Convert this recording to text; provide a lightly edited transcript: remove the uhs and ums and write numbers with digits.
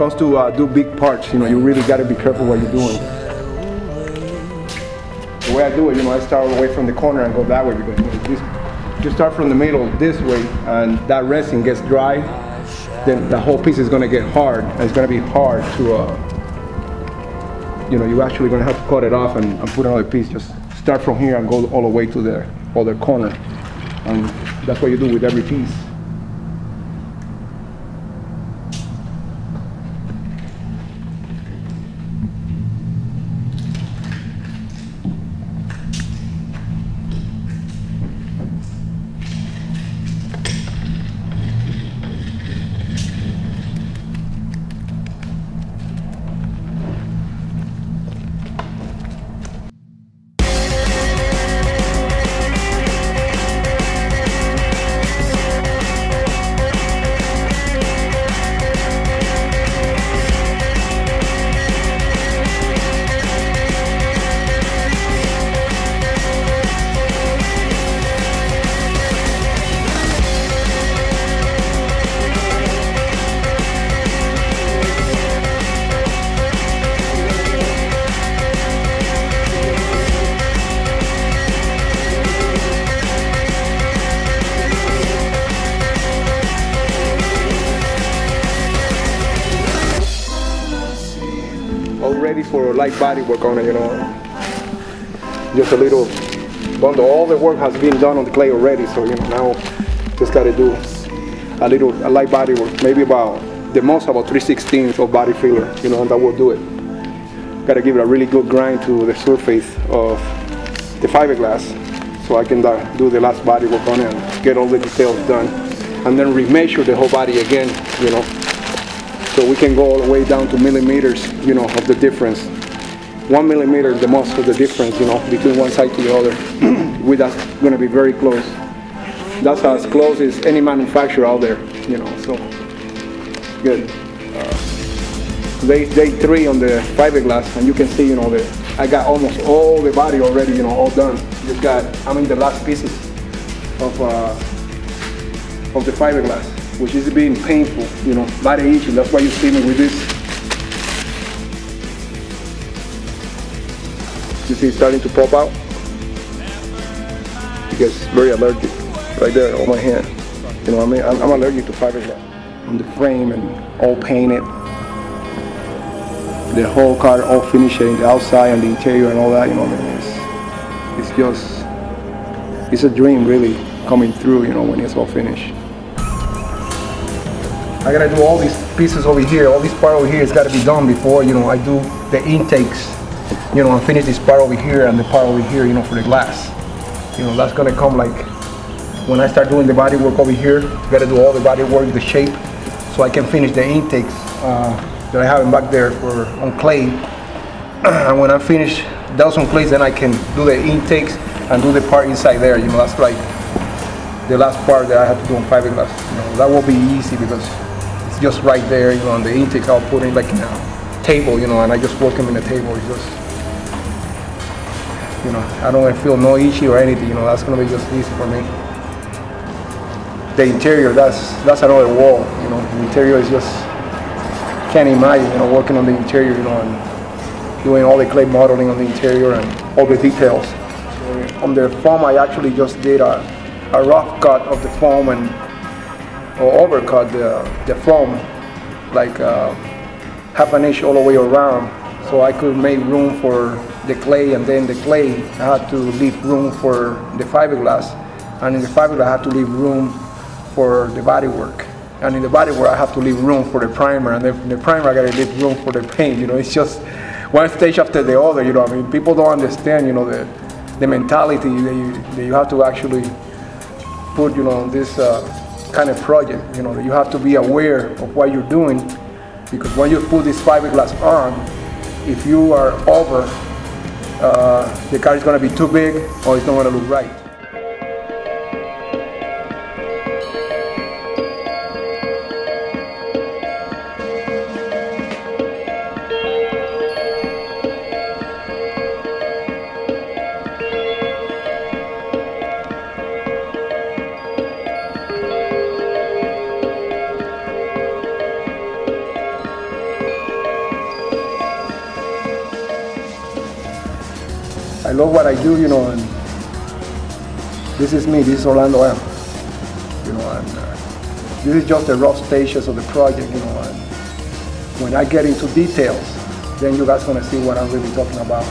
it comes to do big parts, you really got to be careful what you're doing. The way I do it, I start away from the corner and go that way, because you start from the middle this way, and that resin gets dry, then the whole piece is going to get hard, and it's going to be hard to, you're actually going to have to cut it off and put another piece. Just start from here and go all the way to the other corner, and that's what you do with every piece. All ready for light body work on it, just a little bundle. All the work has been done on the clay already, so now just got to do a light body work, maybe about the most about 3/16 of body filler, and that will do it. Got to give it a really good grind to the surface of the fiberglass, so I can do the last body work on it and get all the details done, and then remeasure the whole body again, so we can go all the way down to millimeters, of the difference. 1 millimeter is the most of the difference, between one side to the other. That's going to be very close. That's as close as any manufacturer out there, so good. Today's day 3 on the fiberglass, and you can see, I got almost all the body already, all done. I'm in the last pieces of the fiberglass, which is being painful, body itching. That's why you see me with this. You see it's starting to pop out? Because it's very allergic right there on my hand. I'm allergic to fiberglass. On the frame and all painted. The whole car all finished, the outside and the interior and all that, it's a dream really coming through, when it's all finished. I gotta do all these pieces over here, all this part over here has gotta be done before, I do the intakes, and finish this part over here and the part over here, for the glass. That's gonna come like, when I start doing the body work over here, gotta do all the body work, the shape, so I can finish the intakes that I have back there on clay. And when I finish those on clay, then I can do the intakes and do the part inside there, that's like the last part that I have to do on fiberglass. That will be easy because it's just right there, on the intakes I'll put in like in a table, and I just work them in the table. It's just, I don't feel no itchy or anything, that's gonna be just easy for me. The interior, that's another wall, the interior is just, can't imagine, working on the interior, and doing all the clay modeling on the interior and all the details. So on the foam, I actually just did a rough cut of the foam or overcut the foam, like half an inch all the way around, so I could make room for the clay, and then the clay I had to leave room for the fiberglass, and in the fiberglass I had to leave room for the bodywork, and in the bodywork I have to leave room for the primer, and then from the primer I gotta leave room for the paint. It's just one stage after the other. People don't understand, the mentality that you have to actually put, on this kind of project. You have to be aware of what you're doing, because when you put this fiberglass on, if you are over, the car is going to be too big or it's not going to look right. I love what I do, you know, and this is me, this is Orlando M. You know, and this is just the rough stages of the project, you know, and when I get into details, then you guys gonna see what I'm really talking about.